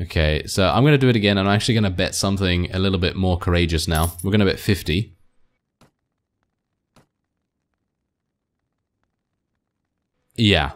Okay, so I'm going to do it again. I'm actually going to bet something a little bit more courageous now. We're going to bet 50. Yeah.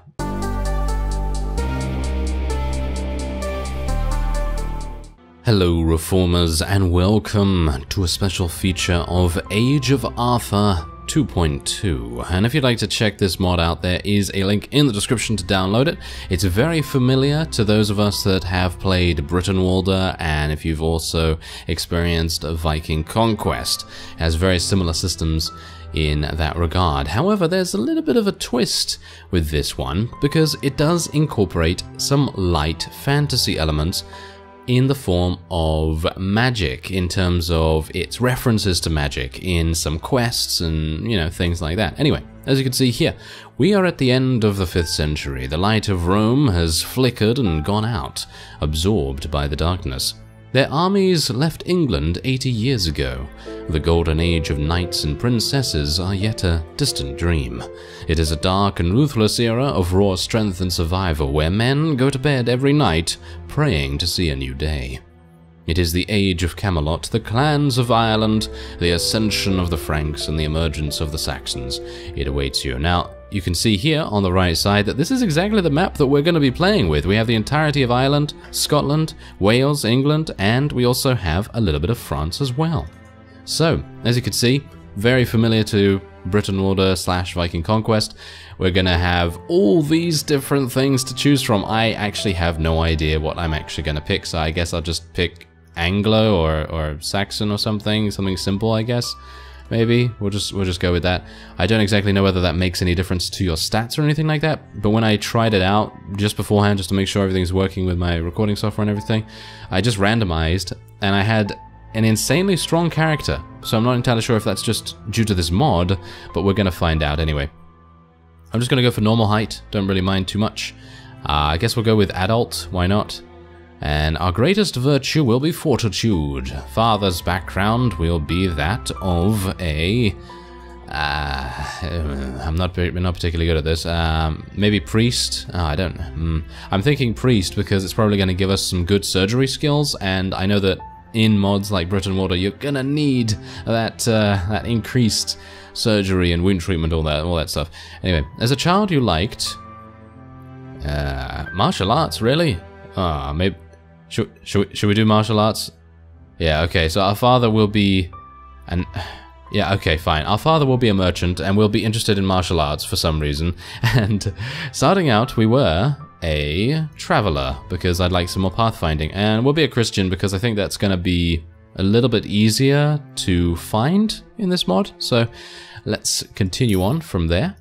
Hello Reformers, and welcome to a special feature of Age of Arthur 2.2, and if you'd like to check this mod out, there is a link in the description to download it. It's very familiar to those of us that have played Brytenwalda, and if you've also experienced Viking Conquest. It has very similar systems in that regard. However, there's a little bit of a twist with this one, because it does incorporate some light fantasy elements in the form of magic, in terms of its references to magic in some quests and, you know, things like that. Anyway, as you can see here, we are at the end of the 5th century. The light of Rome has flickered and gone out, absorbed by the darkness. Their armies left England 80 years ago. The golden age of knights and princesses are yet a distant dream. It is a dark and ruthless era of raw strength and survival, where men go to bed every night praying to see a new day. It is the age of Camelot, the clans of Ireland, the ascension of the Franks, and the emergence of the Saxons. It awaits you. Now, you can see here on the right side that this is exactly the map that we're going to be playing with. We have the entirety of Ireland, Scotland, Wales, England, and we also have a little bit of France as well. So, as you can see, very familiar to Brytenwalda / Viking Conquest. We're going to have all these different things to choose from. I actually have no idea what I'm actually going to pick, so I guess I'll just pick Anglo or Saxon or something simple, I guess. Maybe we'll just go with that. I don't exactly know whether that makes any difference to your stats or anything like that, but when I tried it out just beforehand, just to make sure everything's working with my recording software and everything, I just randomized, and I had an insanely strong character. So I'm not entirely sure if that's just due to this mod, but we're gonna find out anyway. I'm just gonna go for normal height, don't really mind too much. I guess we'll go with adult, why not? And our greatest virtue will be fortitude. Father's background will be that of a... I'm not particularly good at this. Maybe priest? Oh, I don't know. I'm thinking priest because it's probably going to give us some good surgery skills, and I know that in mods like Brytenwalda, you're going to need that that increased surgery and wound treatment, all that stuff. Anyway, as a child you liked... martial arts, really? Maybe... Should we do martial arts? Yeah, okay, so our father will be yeah, okay, fine. Our father will be a merchant and will be interested in martial arts for some reason. And starting out, we were a traveler because I'd like some more pathfinding. And we'll be a Christian because I think that's going to be a little bit easier to find in this mod. So let's continue on from there.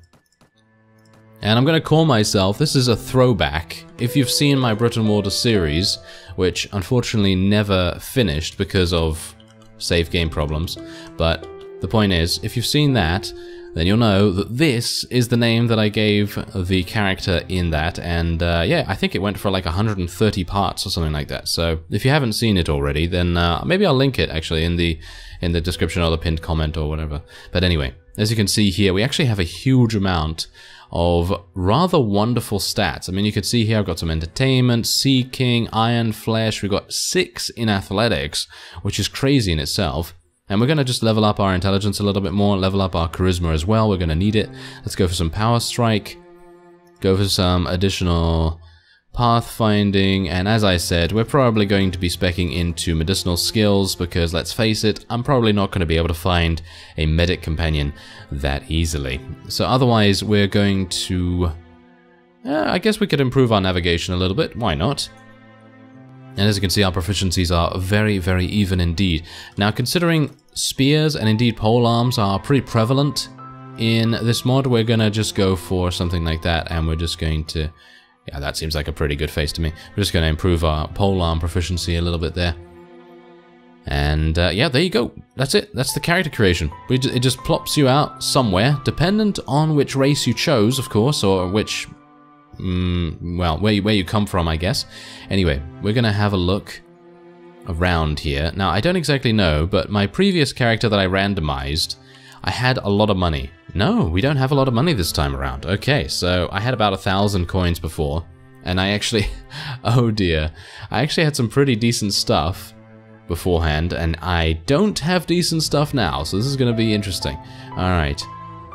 And I'm going to call myself, this is a throwback. If you've seen my Brytenwalda series, which unfortunately never finished because of save game problems, but the point is, if you've seen that, then you'll know that this is the name that I gave the character in that, and yeah, I think it went for like 130 parts or something like that. So if you haven't seen it already, then maybe I'll link it actually in the description or the pinned comment or whatever. But anyway, as you can see here, we actually have a huge amount of rather wonderful stats. I mean, you can see here I've got some entertainment, seeking, iron flesh. We've got 6 in athletics, which is crazy in itself. And we're going to just level up our intelligence a little bit more, level up our charisma as well. We're going to need it. Let's go for some power strike, go for some additional pathfinding, and as I said, we're probably going to be speccing into medicinal skills because, let's face it, I'm probably not going to be able to find a medic companion that easily. So otherwise, we're going to... I guess we could improve our navigation a little bit. Why not? And as you can see, our proficiencies are very, very even indeed. Now, considering spears and indeed polearms are pretty prevalent in this mod, we're going to just go for something like that, and we're just going to... Yeah, that seems like a pretty good face to me. We're just going to improve our polearm proficiency a little bit there. And yeah, there you go. That's it. That's the character creation. It just plops you out somewhere, dependent on which race you chose, of course, or which... well, where you come from, I guess. Anyway, we're going to have a look around here. Now, I don't exactly know, but my previous character that I randomized, I had a lot of money. No, we don't have a lot of money this time around. Okay, so I had about 1,000 coins before, And I actually, oh dear, I actually had some pretty decent stuff beforehand, and I don't have decent stuff now, so this is going to be interesting. Alright,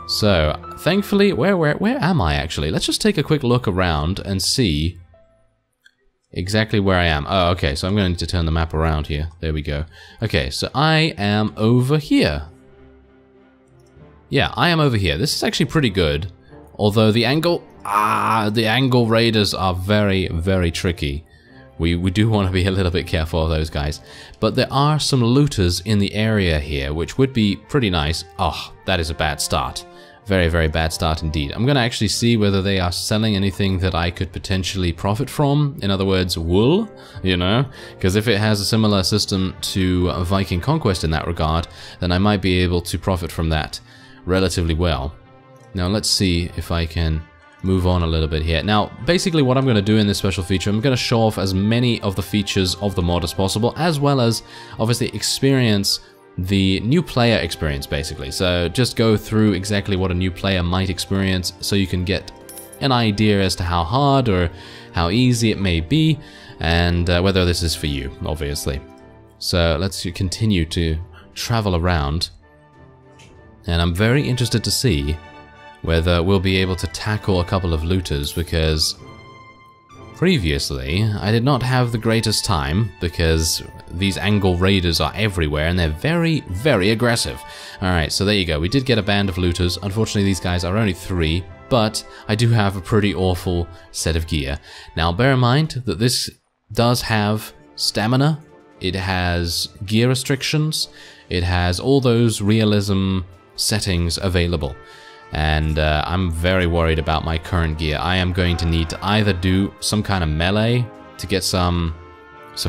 so thankfully, where am I actually? Let's just take a quick look around and see exactly where I am. Oh, okay, so I'm going to need to turn the map around here. There we go. Okay, so I am over here. Yeah, I am over here. This is actually pretty good, although the angle raiders are very, very tricky. We do want to be a little bit careful of those guys. But there are some looters in the area here, which would be pretty nice. Oh, that is a bad start. Very, very bad start indeed. I'm going to actually see whether they are selling anything that I could potentially profit from. In other words, wool, you know? Because if it has a similar system to Viking Conquest in that regard, then I might be able to profit from that relatively well. Now let's see if I can move on a little bit here. Now, basically what I'm going to do in this special feature, I'm going to show off as many of the features of the mod as possible, as well as obviously experience the new player experience, basically. So just go through exactly what a new player might experience so you can get an idea as to how hard or how easy it may be, and whether this is for you, obviously. So let's continue to travel around, and I'm very interested to see whether we'll be able to tackle a couple of looters, because previously I did not have the greatest time because these angle raiders are everywhere and they're very, very aggressive. Alright, so there you go. We did get a band of looters. Unfortunately, these guys are only 3, but I do have a pretty awful set of gear. Now, bear in mind that this does have stamina, it has gear restrictions, it has all those realism settings available. And I'm very worried about my current gear. I am going to need to either do some kind of melee to get some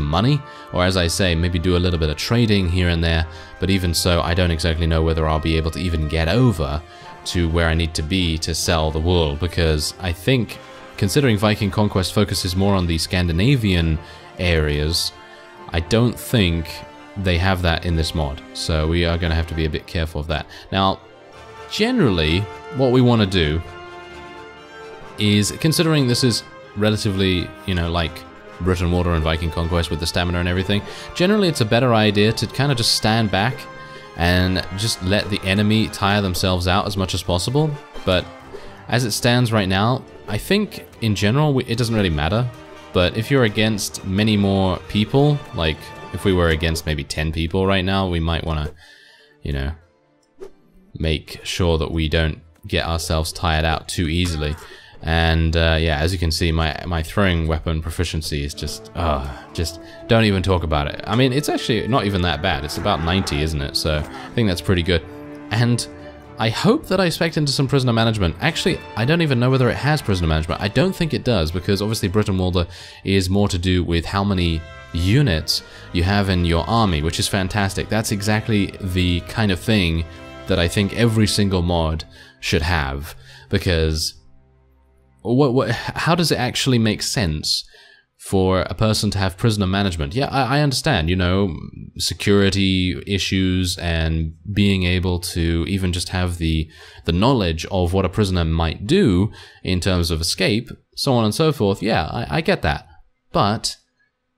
money, or as I say, maybe do a little bit of trading here and there. But even so, I don't exactly know whether I'll be able to even get over to where I need to be to sell the wool, because I think, considering Viking Conquest focuses more on the Scandinavian areas, I don't think they have that in this mod. So we are going to have to be a bit careful of that. Now, generally, what we want to do is, considering this is relatively, you know, like Brytenwalda and Viking Conquest with the stamina and everything, generally it's a better idea to kind of just stand back and just let the enemy tire themselves out as much as possible. But as it stands right now, I think in general it doesn't really matter. But if you're against many more people, like if we were against maybe 10 people right now, we might want to, you know, make sure that we don't get ourselves tired out too easily. And yeah, as you can see, my throwing weapon proficiency is just don't even talk about it. I mean, it's actually not even that bad. It's about 90, isn't it? So I think that's pretty good. And I hope that I spec'd into some prisoner management. Actually, I don't even know whether it has prisoner management. I don't think it does, because obviously Brytenwalda is more to do with how many units you have in your army, which is fantastic. That's exactly the kind of thing that I think every single mod should have, because how does it actually make sense for a person to have prisoner management? Yeah, I understand, you know, security issues and being able to even just have the knowledge of what a prisoner might do in terms of escape, so on and so forth. Yeah, I get that. But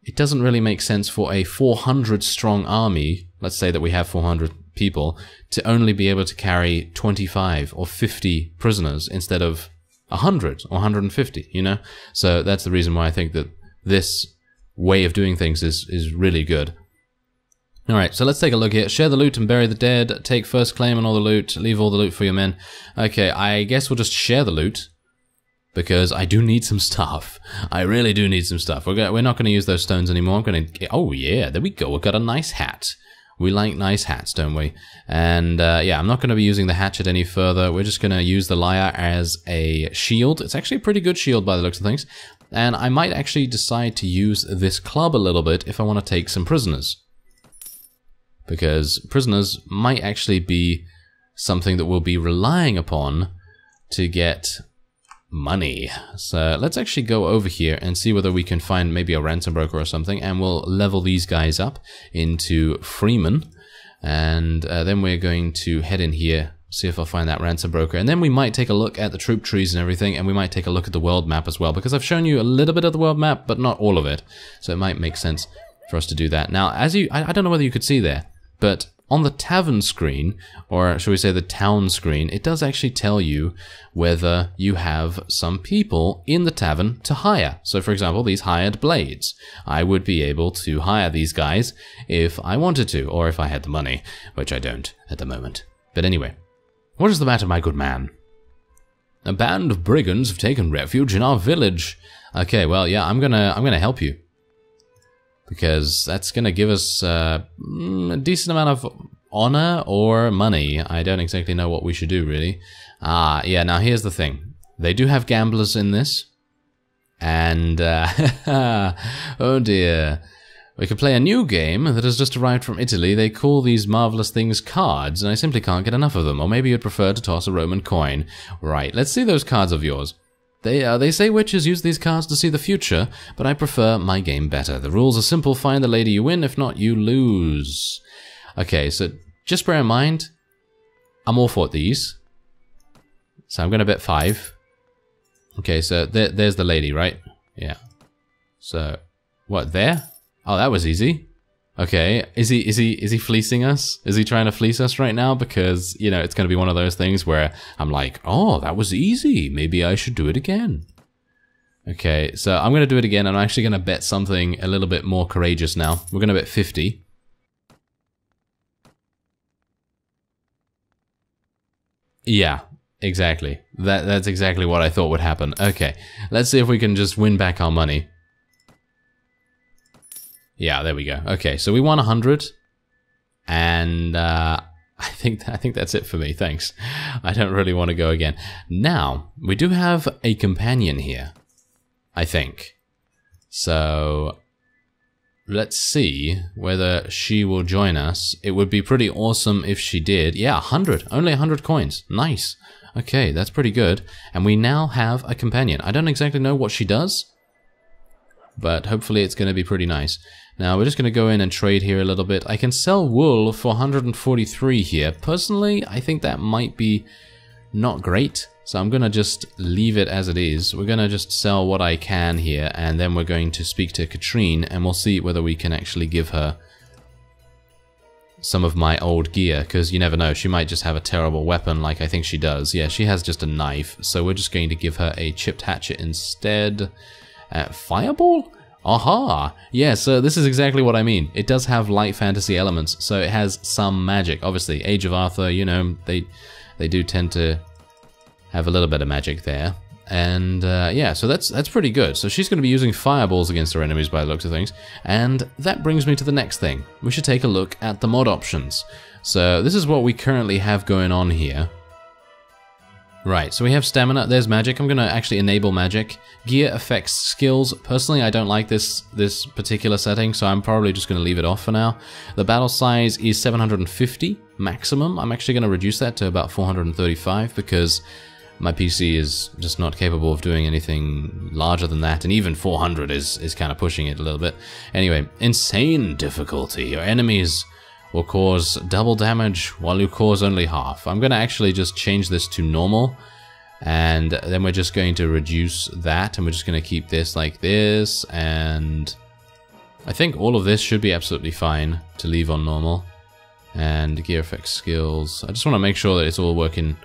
it doesn't really make sense for a 400 strong army, let's say that we have 400 people, to only be able to carry 25 or 50 prisoners instead of 100 or 150, you know? So that's the reason why I think that this way of doing things is really good. Alright, so let's take a look here. Share the loot and bury the dead. Take first claim on all the loot. Leave all the loot for your men. Okay, I guess we'll just share the loot, because I do need some stuff. I really do need some stuff. We're not going to use those stones anymore. I'm going to... Oh yeah, there we go. We've got a nice hat. We like nice hats, don't we? And yeah, I'm not going to be using the hatchet any further. We're just going to use the lyre as a shield. It's actually a pretty good shield by the looks of things. And I might actually decide to use this club a little bit if I want to take some prisoners. Because prisoners might actually be something that we'll be relying upon to get money. So let's actually go over here and see whether we can find maybe a ransom broker or something, and we'll level these guys up into freemen. And then we're going to head in here See if I'll find that ransom broker. And then we might take a look at the troop trees and everything, and we might take a look at the world map as well, because I've shown you a little bit of the world map, but not all of it. So it might make sense for us to do that. Now, I don't know whether you could see there, but on the tavern screen, or shall we say the town screen, it does actually tell you whether you have some people in the tavern to hire. So for example, these hired blades. I would be able to hire these guys if I wanted to, or if I had the money, which I don't at the moment. But anyway, what is the matter, my good man? A band of brigands have taken refuge in our village. Okay, well, yeah, I'm gonna help you. Because that's going to give us a decent amount of honor or money. I don't exactly know what we should do, really. Yeah, now here's the thing. They do have gamblers in this. And, oh dear. We could play a new game that has just arrived from Italy. They call these marvelous things cards, and I simply can't get enough of them. Or maybe you'd prefer to toss a Roman coin. Right, let's see those cards of yours. They say witches use these cards to see the future, but I prefer my game better. The rules are simple. Find the lady, you win. If not, you lose. Okay, so just bear in mind, I'm all for these. So I'm going to bet 5. Okay, so there's the lady, right? Yeah. So, what, there? Oh, that was easy. Okay, is he fleecing us? Is he trying to fleece us right now? Because, you know, it's going to be one of those things where I'm like, oh, that was easy. Maybe I should do it again. Okay, so I'm going to do it again. I'm actually going to bet something a little bit more courageous now. We're going to bet 50. Yeah, exactly. That's exactly what I thought would happen. Okay, let's see if we can just win back our money. Yeah, there we go. Okay, so we won 100, and I think that's it for me. Thanks. I don't really want to go again. Now we do have a companion here, I think. So let's see whether she will join us. It would be pretty awesome if she did. Yeah, 100. Only 100 coins. Nice. Okay, that's pretty good. And we now have a companion. I don't exactly know what she does, but hopefully it's going to be pretty nice. Now, we're just going to go in and trade here a little bit. I can sell wool for 143 here. Personally, I think that might be not great. So I'm going to just leave it as it is. We're going to just sell what I can here, and then we're going to speak to Katrine, and we'll see whether we can actually give her some of my old gear, because you never know. She might just have a terrible weapon like I think she does. Yeah, she has just a knife, so we're just going to give her a chipped hatchet instead. Fireball? Aha! Yeah, so this is exactly what I mean. It does have light fantasy elements, so it has some magic. Obviously, Age of Arthur, you know, they do tend to have a little bit of magic there. And yeah, so that's pretty good. So she's going to be using fireballs against her enemies by the looks of things. And that brings me to the next thing. We should take a look at the mod options. So this is what we currently have going on here. Right, so we have stamina, there's magic. I'm going to actually enable magic. Gear affects skills. Personally, I don't like this particular setting, so I'm probably just going to leave it off for now. The battle size is 750 maximum. I'm actually going to reduce that to about 435 because my PC is just not capable of doing anything larger than that, and even 400 is kind of pushing it a little bit. Anyway, insane difficulty. Your enemies will cause double damage while you cause only half. I'm going to actually just change this to normal, and then we're just going to reduce that, and we're just going to keep this like this, and I think all of this should be absolutely fine to leave on normal. And gear effects skills, I just want to make sure that it's all working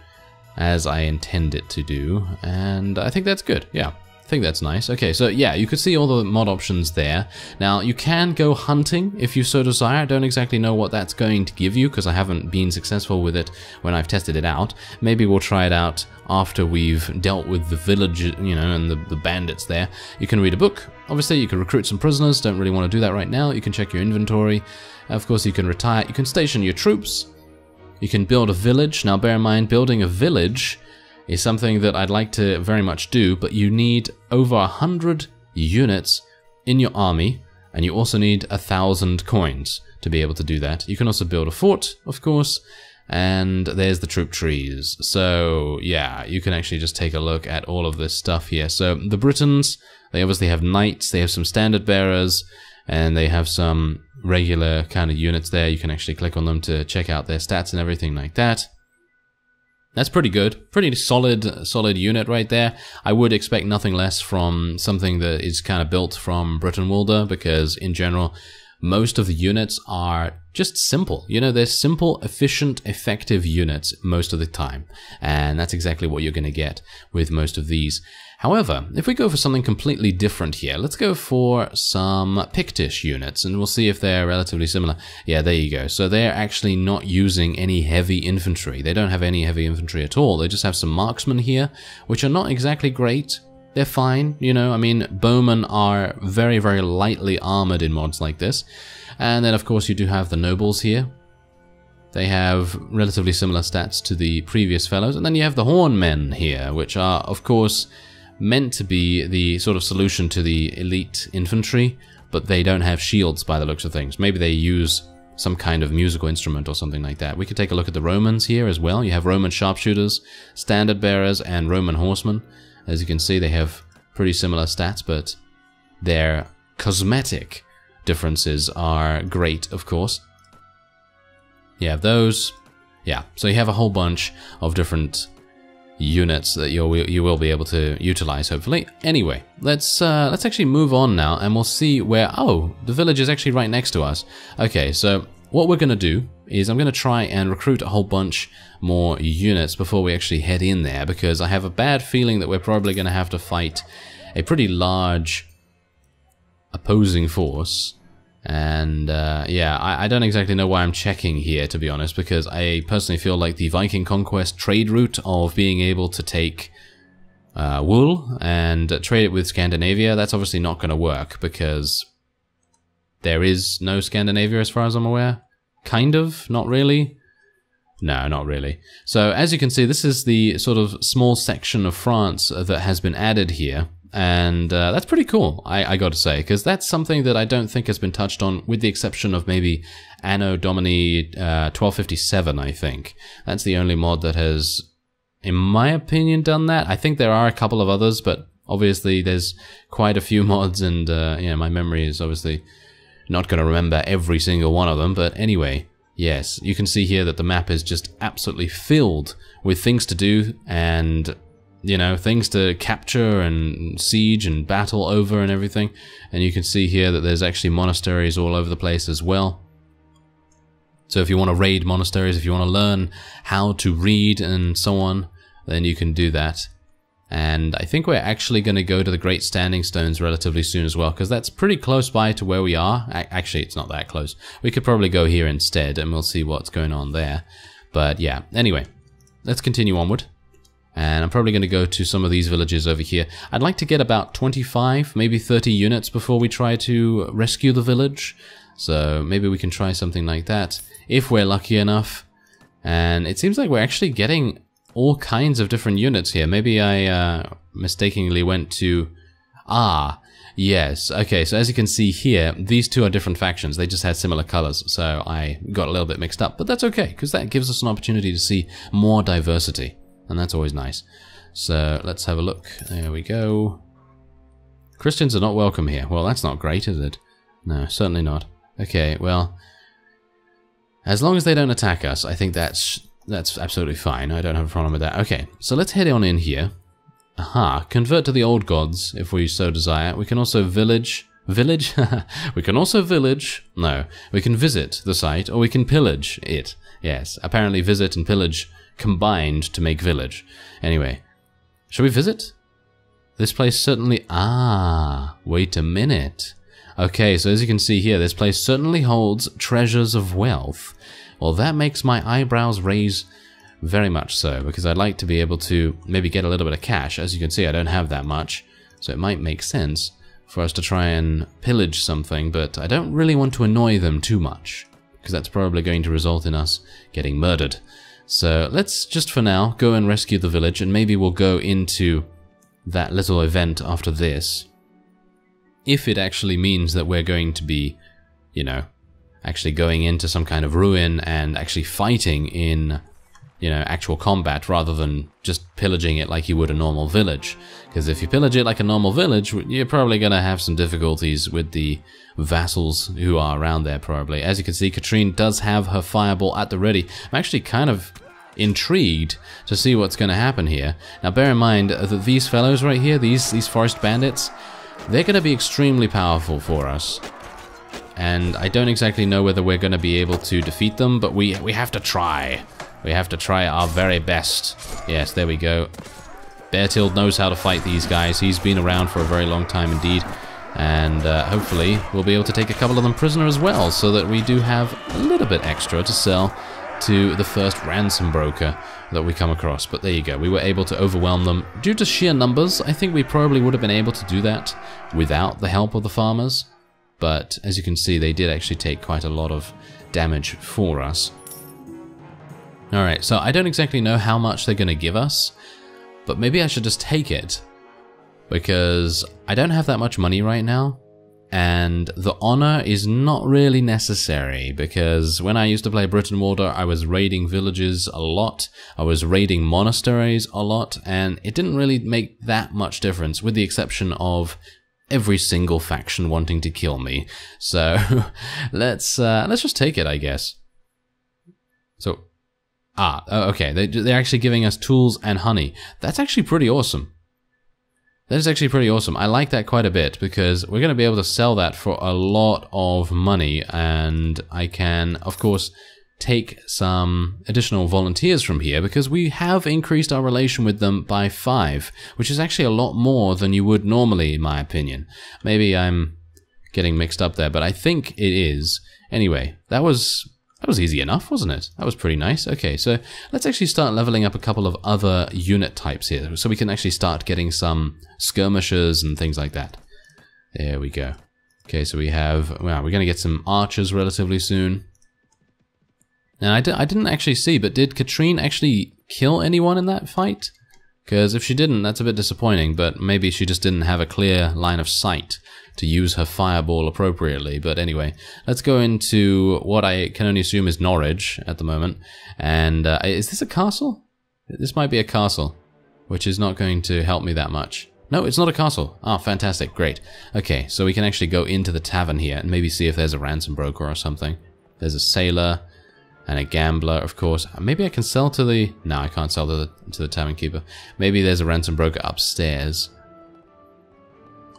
as I intend it to do, and I think that's good. Yeah, I think that's nice. Okay, so yeah, you could see all the mod options there. Now, you can go hunting if you so desire. I don't exactly know what that's going to give you because I haven't been successful with it when I've tested it out. Maybe we'll try it out after we've dealt with the village, you know, and the bandits there. You can read a book. Obviously, you can recruit some prisoners. Don't really want to do that right now. You can check your inventory. Of course, you can retire. You can station your troops. You can build a village. Now, bear in mind, building a village is something that I'd like to very much do, but you need over 100 units in your army, and you also need 1,000 coins to be able to do that. You can also build a fort, of course, and there's the troop trees. So yeah, you can actually just take a look at all of this stuff here. So the Britons, they obviously have knights, they have some standard bearers, and they have some regular kind of units there. You can actually click on them to check out their stats and everything like that. That's pretty good. Pretty solid unit right there. I would expect nothing less from something that is kind of built from Brytenwalda, because in general, most of the units are just simple. You know, they're simple, efficient, effective units most of the time. And that's exactly what you're going to get with most of these. However, if we go for something completely different here, let's go for some Pictish units, and we'll see if they're relatively similar. Yeah, there you go. So they're actually not using any heavy infantry. They don't have any heavy infantry at all. They just have some marksmen here, which are not exactly great. They're fine, you know, I mean, bowmen are very, very lightly armored in mods like this. And then, of course, you do have the nobles here. They have relatively similar stats to the previous fellows. And then you have the hornmen here, which are, of course, meant to be the sort of solution to the elite infantry, but they don't have shields by the looks of things. Maybe they use some kind of musical instrument or something like that. We could take a look at the Romans here as well. You have Roman sharpshooters, standard bearers, and Roman horsemen. As you can see, they have pretty similar stats, but their cosmetic differences are great, of course. You have those. Yeah, so you have a whole bunch of different units that you will be able to utilize, hopefully. Anyway, let's actually move on now, and we'll see where... Oh, the village is actually right next to us. Okay, so what we're going to do is I'm going to try and recruit a whole bunch more units before we actually head in there, because I have a bad feeling that we're probably going to have to fight a pretty large opposing force. And yeah, I don't exactly know why I'm checking here, to be honest, because I personally feel like the Viking conquest trade route of being able to take wool and trade it with Scandinavia, that's obviously not going to work, because there is no Scandinavia as far as I'm aware. Kind of, not really. No, not really. So as you can see, this is the sort of small section of France that has been added here. And that's pretty cool, I got to say, because that's something that I don't think has been touched on, with the exception of maybe Anno Domini 1257, I think. That's the only mod that has, in my opinion, done that. I think there are a couple of others, but obviously there's quite a few mods, and yeah, my memory is obviously not going to remember every single one of them. But anyway, yes, you can see here that the map is just absolutely filled with things to do, and you know, things to capture and siege and battle over and everything. And you can see here that there's actually monasteries all over the place as well. So if you want to raid monasteries, if you want to learn how to read and so on, then you can do that. And I think we're actually going to go to the Great Standing Stones relatively soon as well, because that's pretty close by to where we are. Actually, it's not that close. We could probably go here instead, and we'll see what's going on there. But yeah, anyway, let's continue onward. And I'm probably going to go to some of these villages over here. I'd like to get about 25, maybe 30 units before we try to rescue the village. So maybe we can try something like that, if we're lucky enough. And it seems like we're actually getting all kinds of different units here. Maybe I mistakenly went to... Ah, yes. Okay, so as you can see here, these two are different factions. They just had similar colors, so I got a little bit mixed up. But that's okay, because that gives us an opportunity to see more diversity. And that's always nice. So let's have a look. There we go. Christians are not welcome here. Well, that's not great, is it? No, certainly not. Okay, well, as long as they don't attack us, I think that's absolutely fine. I don't have a problem with that. Okay, so let's head on in here. Aha, convert to the old gods if we so desire. We can also village. Village? We can also village. No, we can visit the site, or we can pillage it. Yes, apparently visit and pillage combined to make village. Anyway, shall we visit? This place certainly... Ah, wait a minute. Okay, so as you can see here, this place certainly holds treasures of wealth. Well, that makes my eyebrows raise very much so, because I'd like to be able to maybe get a little bit of cash. As you can see, I don't have that much, so it might make sense for us to try and pillage something, but I don't really want to annoy them too much, because that's probably going to result in us getting murdered. So let's just for now go and rescue the village, and maybe we'll go into that little event after this. If it actually means that we're going to be, you know, actually going into some kind of ruin and actually fighting in, you know, actual combat rather than just pillaging it like you would a normal village. Because if you pillage it like a normal village, you're probably going to have some difficulties with the vassals who are around there probably. As you can see, Katrine does have her fireball at the ready. I'm actually kind of intrigued to see what's going to happen here. Now bear in mind that these fellows right here, these forest bandits, they're going to be extremely powerful for us. And I don't exactly know whether we're going to be able to defeat them, but we have to try. We have to try our very best. Yes, there we go. Beartild knows how to fight these guys. He's been around for a very long time indeed. And hopefully we'll be able to take a couple of them prisoner as well, so that we do have a little bit extra to sell to the first ransom broker that we come across. But there you go, we were able to overwhelm them due to sheer numbers. I think we probably would have been able to do that without the help of the farmers, but as you can see, they did actually take quite a lot of damage for us. Alright, so I don't exactly know how much they're going to give us, but maybe I should just take it, because I don't have that much money right now. And the honor is not really necessary, because when I used to play Brytenwalda, I was raiding villages a lot, I was raiding monasteries a lot, and it didn't really make that much difference, with the exception of every single faction wanting to kill me. So let's just take it, I guess. So, okay, they're actually giving us tools and honey. That's actually pretty awesome. That is actually pretty awesome. I like that quite a bit, because we're going to be able to sell that for a lot of money, and I can, of course, take some additional volunteers from here, because we have increased our relation with them by 5, which is actually a lot more than you would normally, in my opinion. Maybe I'm getting mixed up there, but I think it is. Anyway, that was easy enough, wasn't it? That was pretty nice. Okay, so let's actually start leveling up a couple of other unit types here, so we can actually start getting some skirmishers and things like that. There we go. Okay, so we have, well, we're going to get some archers relatively soon. And I didn't actually see, but did Katrine actually kill anyone in that fight? Because if she didn't, that's a bit disappointing, but maybe she just didn't have a clear line of sight to use her fireball appropriately. But anyway, let's go into what I can only assume is Norwich at the moment. And is this a castle? This might be a castle, which is not going to help me that much. No, it's not a castle. Ah, fantastic, great. Okay, so we can actually go into the tavern here and maybe see if there's a ransom broker or something. There's a sailor and a gambler, of course. Maybe I can sell to the... No, I can't sell to the tavern keeper. Maybe there's a ransom broker upstairs.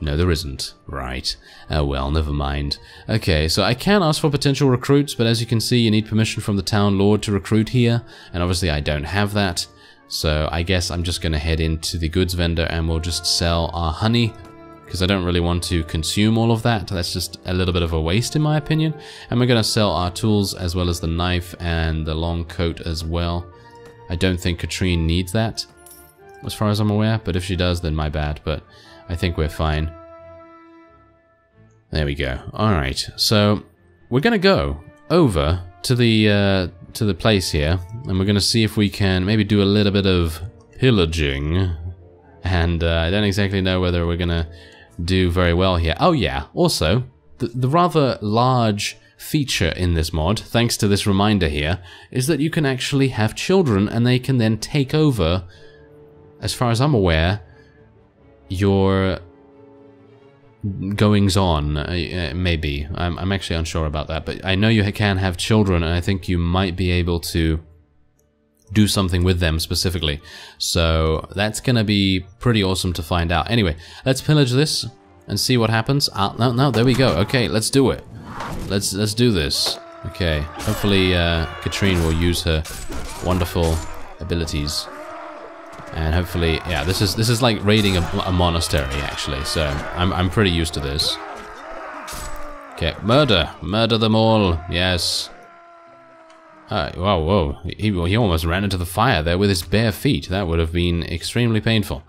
No, there isn't. Right. Oh well, never mind. Okay, so I can ask for potential recruits, but as you can see, you need permission from the town lord to recruit here, and obviously I don't have that. So I guess I'm just going to head into the goods vendor and we'll just sell our honey, because I don't really want to consume all of that. That's just a little bit of a waste in my opinion. And we're going to sell our tools as well as the knife and the long coat as well. I don't think Katrine needs that, as far as I'm aware, but if she does, then my bad, but I think we're fine. There we go. Alright, so we're going to go over to the place here, and we're going to see if we can maybe do a little bit of pillaging. And I don't exactly know whether we're going to do very well here. Oh yeah, also, the rather large feature in this mod, thanks to this reminder here, is that you can actually have children and they can then take over, as far as I'm aware, your goings on. Maybe. I'm actually unsure about that, but I know you can have children, and I think you might be able to do something with them specifically. So that's gonna be pretty awesome to find out. Anyway, let's pillage this and see what happens. No, there we go. Okay, let's do it. Let's do this. Okay, hopefully Katrine will use her wonderful abilities. And hopefully, yeah, this is like raiding a monastery actually, so I'm pretty used to this. Okay, murder them all, yes. Whoa, he almost ran into the fire there with his bare feet. That would have been extremely painful,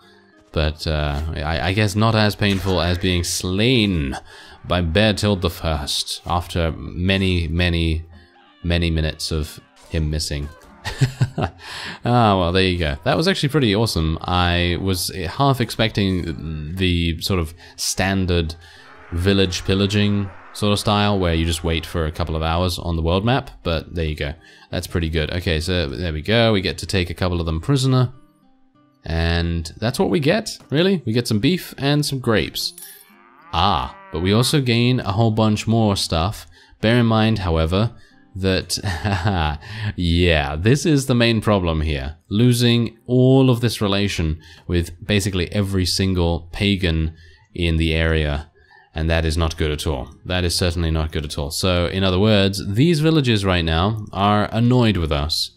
but I guess not as painful as being slain by Beartild the First after many minutes of him missing. Well, there you go. That was actually pretty awesome. I was half expecting the sort of standard village pillaging sort of style, where you just wait for a couple of hours on the world map, but there you go. That's pretty good. Okay, so there we go. We get to take a couple of them prisoner, and that's what we get, really. We get some beef and some grapes. But we also gain a whole bunch more stuff. Bear in mind, however, that, yeah, this is the main problem here. Losing all of this relation with basically every single pagan in the area. And that is not good at all. That is certainly not good at all. So, in other words, these villages right now are annoyed with us.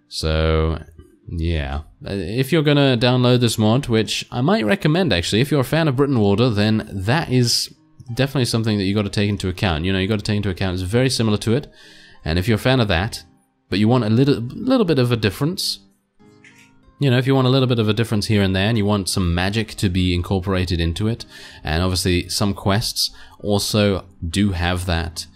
So, yeah. If you're gonna download this mod, which I might recommend actually, if you're a fan of Brytenwalda, then that is definitely something that you got to take into account. You know, you got to take into account it's very similar to it. And if you're a fan of that, but you want a little bit of a difference, you know, if you want a little bit of a difference here and there, and you want some magic to be incorporated into it, and obviously some quests also do have that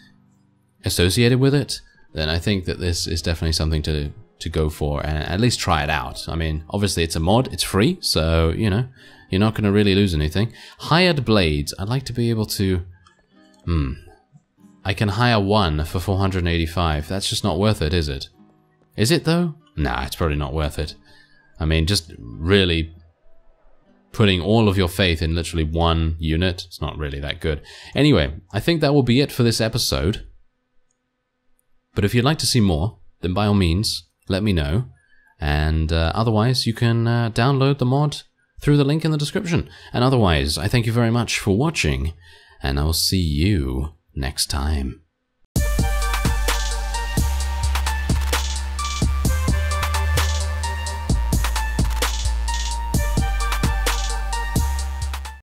associated with it, then I think that this is definitely something to go for, and at least try it out. I mean, obviously it's a mod, it's free, so, you know, you're not going to really lose anything. Hired blades. I'd like to be able to... I can hire one for 485. That's just not worth it, is it? Is it, though? Nah, it's probably not worth it. I mean, just really putting all of your faith in literally one unit, it's not really that good. Anyway, I think that will be it for this episode. But if you'd like to see more, then by all means, let me know. And otherwise, you can download the mod through the link in the description. And otherwise, I thank you very much for watching, and I will see you next time.